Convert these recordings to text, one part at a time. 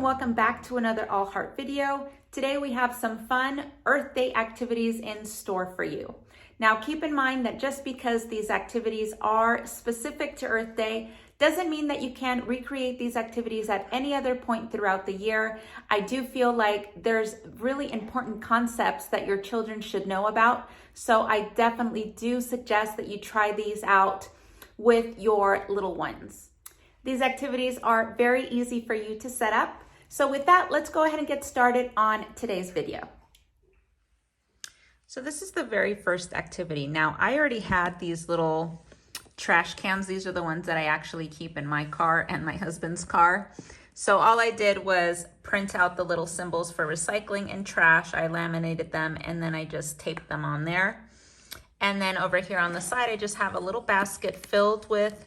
and welcome back to another All Heart video. Today we have some fun Earth Day activities in store for you. Now keep in mind that just because these activities are specific to Earth Day doesn't mean that you can't recreate these activities at any other point throughout the year. I do feel like there's really important concepts that your children should know about, so I definitely do suggest that you try these out with your little ones. These activities are very easy for you to set up. So with that, let's go ahead and get started on today's video. So this is the very first activity. Now, I already had these little trash cans. These are the ones that I actually keep in my car and my husband's car. So all I did was print out the little symbols for recycling and trash. I laminated them and then I just taped them on there. And then over here on the side, I just have a little basket filled with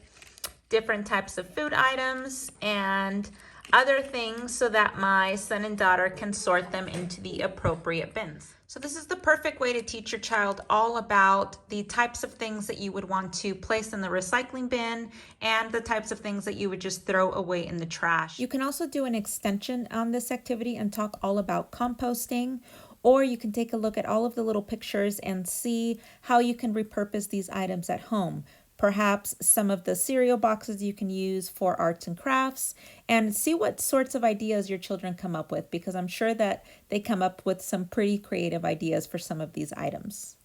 different types of food items and other things so that my son and daughter can sort them into the appropriate bins. So this is the perfect way to teach your child all about the types of things that you would want to place in the recycling bin and the types of things that you would just throw away in the trash. You can also do an extension on this activity and talk all about composting, or you can take a look at all of the little pictures and see how you can repurpose these items at home. Perhaps some of the cereal boxes you can use for arts and crafts, and see what sorts of ideas your children come up with, because I'm sure that they come up with some pretty creative ideas for some of these items.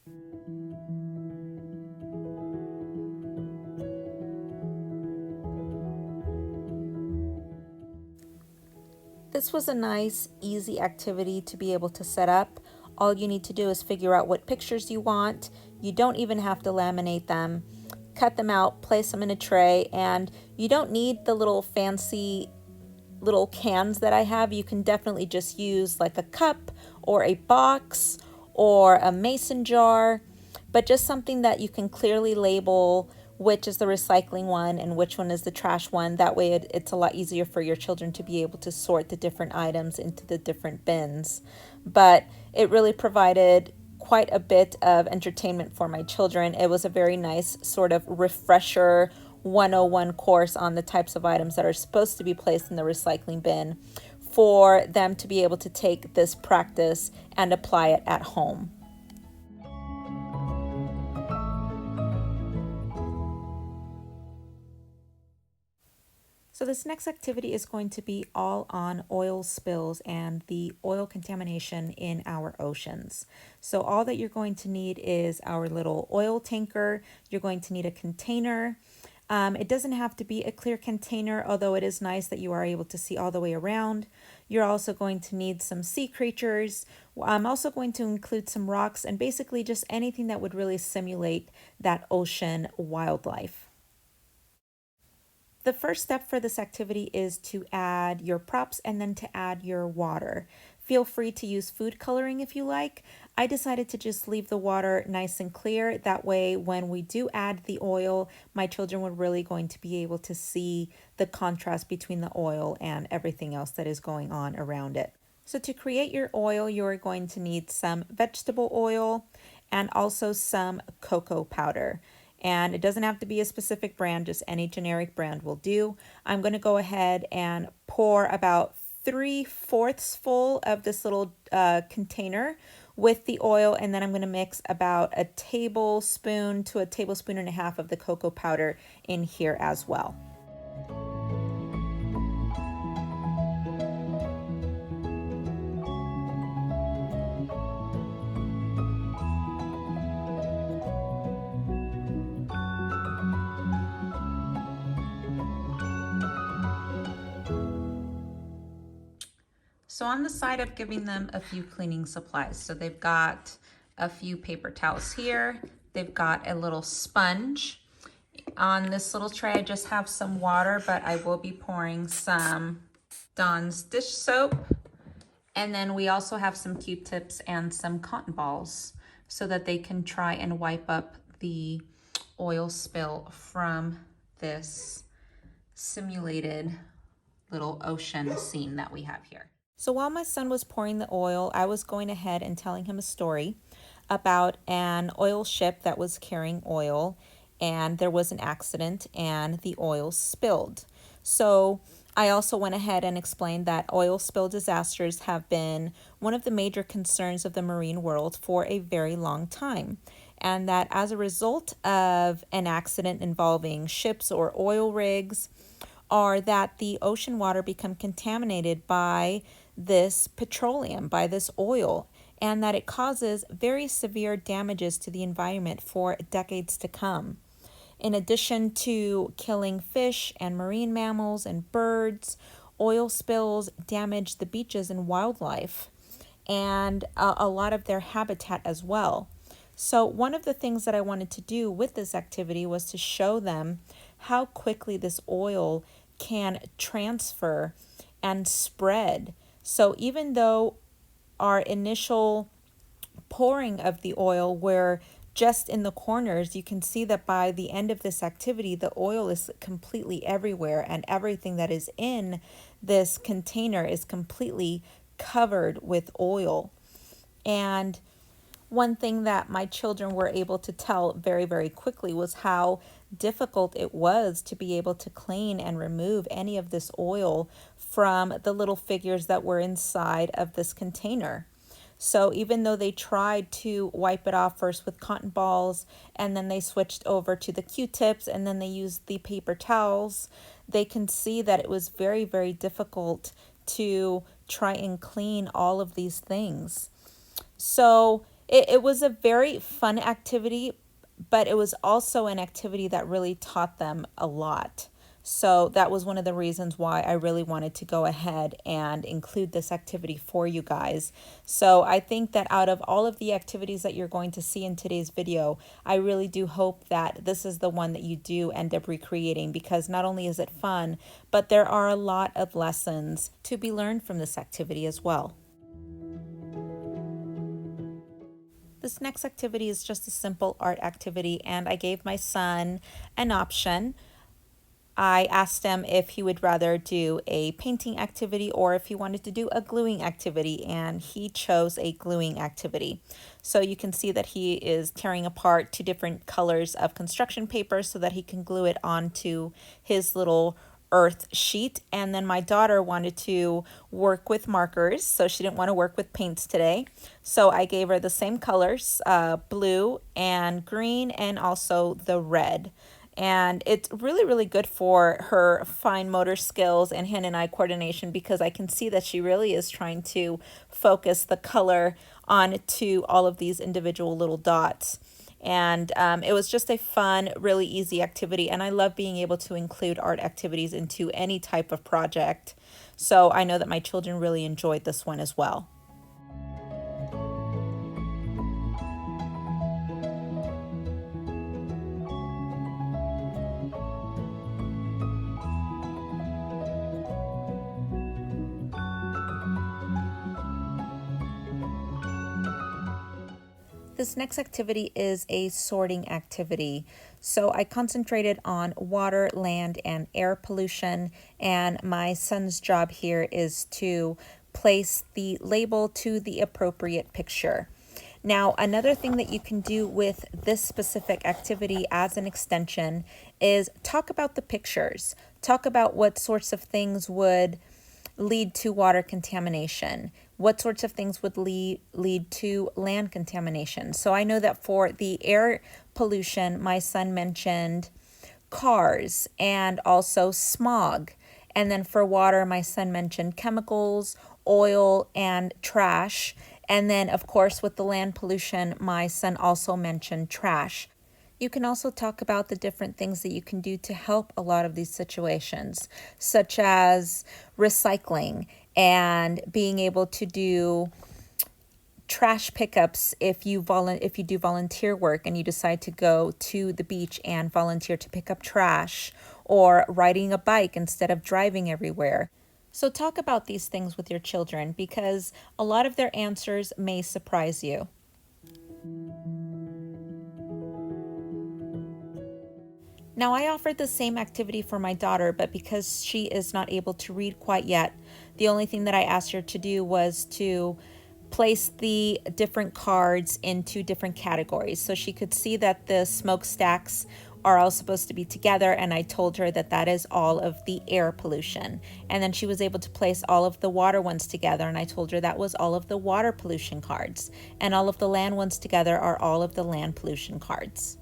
This was a nice, easy activity to be able to set up. All you need to do is figure out what pictures you want. You don't even have to laminate them. Cut them out, place them in a tray, and you don't need the little fancy little cans that I have. You can definitely just use like a cup or a box or a mason jar, but just something that you can clearly label which is the recycling one and which one is the trash one. That way it's a lot easier for your children to be able to sort the different items into the different bins. But it really provided quite a bit of entertainment for my children. It was a very nice sort of refresher 101 course on the types of items that are supposed to be placed in the recycling bin for them to be able to take this practice and apply it at home. So this next activity is going to be all on oil spills and the oil contamination in our oceans. So all that you're going to need is our little oil tanker. You're going to need a container. It doesn't have to be a clear container, although it is nice that you are able to see all the way around. You're also going to need some sea creatures. I'm also going to include some rocks and basically just anything that would really simulate that ocean wildlife. The first step for this activity is to add your props and then to add your water. Feel free to use food coloring if you like. I decided to just leave the water nice and clear. That way, when we do add the oil, my children were really going to be able to see the contrast between the oil and everything else that is going on around it. So to create your oil, you're going to need some vegetable oil and also some cocoa powder. And it doesn't have to be a specific brand, just any generic brand will do. I'm going to go ahead and pour about 3/4 full of this little container with the oil, and then I'm going to mix about a tablespoon to a tablespoon and a half of the cocoa powder in here as well. So on the side, I've given them a few cleaning supplies. So they've got a few paper towels here. They've got a little sponge. On this little tray, I just have some water, but I will be pouring some Dawn's dish soap. And then we also have some Q-tips and some cotton balls so that they can try and wipe up the oil spill from this simulated little ocean scene that we have here. So while my son was pouring the oil, I was going ahead and telling him a story about an oil ship that was carrying oil, and there was an accident and the oil spilled. So I also went ahead and explained that oil spill disasters have been one of the major concerns of the marine world for a very long time, and that as a result of an accident involving ships or oil rigs, or that the ocean water become contaminated by this petroleum, by this oil, and that it causes very severe damages to the environment for decades to come. In addition to killing fish and marine mammals and birds, oil spills damage the beaches and wildlife and a lot of their habitat as well. So, one of the things that I wanted to do with this activity was to show them how quickly this oil can transfer and spread. So, even though our initial pouring of the oil where just in the corners, you can see that by the end of this activity, the oil is completely everywhere, and everything that is in this container is completely covered with oil. And one thing that my children were able to tell very, very quickly was how difficult it was to be able to clean and remove any of this oil from the little figures that were inside of this container. So even though they tried to wipe it off first with cotton balls, and then they switched over to the Q-tips, and then they used the paper towels, they can see that it was very, very difficult to try and clean all of these things. So it was a very fun activity, but it was also an activity that really taught them a lot. So that was one of the reasons why I really wanted to go ahead and include this activity for you guys. So I think that out of all of the activities that you're going to see in today's video, I really do hope that this is the one that you do end up recreating, because not only is it fun, but there are a lot of lessons to be learned from this activity as well. This next activity is just a simple art activity, and I gave my son an option. I asked him if he would rather do a painting activity or if he wanted to do a gluing activity, and he chose a gluing activity. So you can see that he is tearing apart two different colors of construction paper so that he can glue it onto his little earth sheet. And then my daughter wanted to work with markers, so she didn't want to work with paints today. So I gave her the same colors, blue and green, and also the red. And it's really, really good for her fine motor skills and hand and eye coordination, because I can see that she really is trying to focus the color onto all of these individual little dots. And it was just a fun, really easy activity. And I love being able to include art activities into any type of project. So I know that my children really enjoyed this one as well. This next activity is a sorting activity. So I concentrated on water, land, and air pollution, and my son's job here is to place the label to the appropriate picture. Now, another thing that you can do with this specific activity as an extension is talk about the pictures. Talk about what sorts of things would lead to water contamination, what sorts of things would lead to land contamination. So I know that for the air pollution, my son mentioned cars and also smog. And then for water, my son mentioned chemicals, oil, and trash. And then, of course, with the land pollution, my son also mentioned trash. You can also talk about the different things that you can do to help a lot of these situations, such as recycling and being able to do trash pickups if you do volunteer work and you decide to go to the beach and volunteer to pick up trash, or riding a bike instead of driving everywhere. So talk about these things with your children, because a lot of their answers may surprise you. Now, I offered the same activity for my daughter, but because she is not able to read quite yet, the only thing that I asked her to do was to place the different cards into different categories. So she could see that the smokestacks are all supposed to be together, and I told her that that is all of the air pollution. And then she was able to place all of the water ones together, and I told her that was all of the water pollution cards. And all of the land ones together are all of the land pollution cards.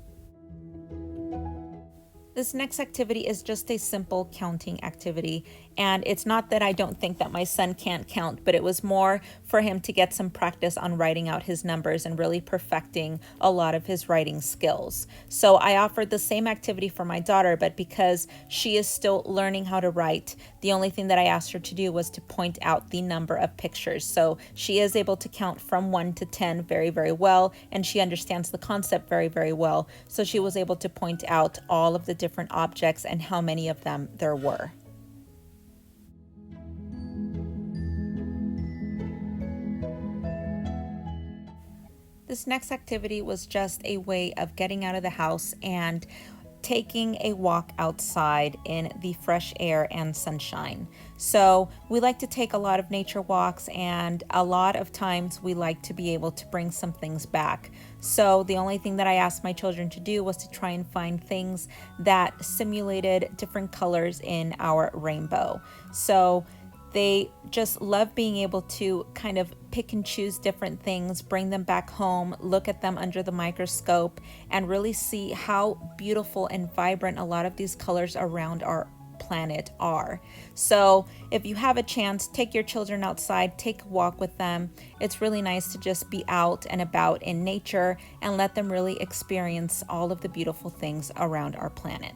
This next activity is just a simple counting activity, and it's not that I don't think that my son can't count, but it was more for him to get some practice on writing out his numbers and really perfecting a lot of his writing skills. So I offered the same activity for my daughter, but because she is still learning how to write, the only thing that I asked her to do was to point out the number of pictures. So she is able to count from 1 to 10 very, very well, and she understands the concept very, very well. So she was able to point out all of the different objects and how many of them there were. This next activity was just a way of getting out of the house and taking a walk outside in the fresh air and sunshine. So we like to take a lot of nature walks, and a lot of times we like to be able to bring some things back. So the only thing that I asked my children to do was to try and find things that simulated different colors in our rainbow. So they just love being able to kind of pick and choose different things, bring them back home, look at them under the microscope, and really see how beautiful and vibrant a lot of these colors around our planet are. So if you have a chance, take your children outside, take a walk with them. It's really nice to just be out and about in nature and let them really experience all of the beautiful things around our planet.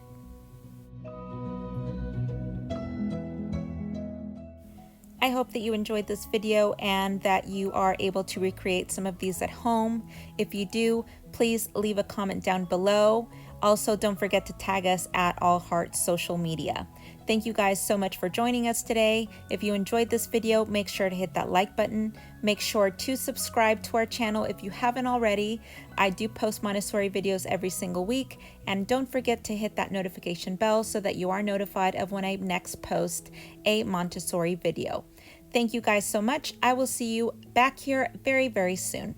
I hope that you enjoyed this video and that you are able to recreate some of these at home. If you do, please leave a comment down below. Also, don't forget to tag us at All Hearts Social Media. Thank you guys so much for joining us today. If you enjoyed this video, make sure to hit that like button. Make sure to subscribe to our channel if you haven't already. I do post Montessori videos every single week. And don't forget to hit that notification bell so that you are notified of when I next post a Montessori video. Thank you guys so much. I will see you back here very, very soon.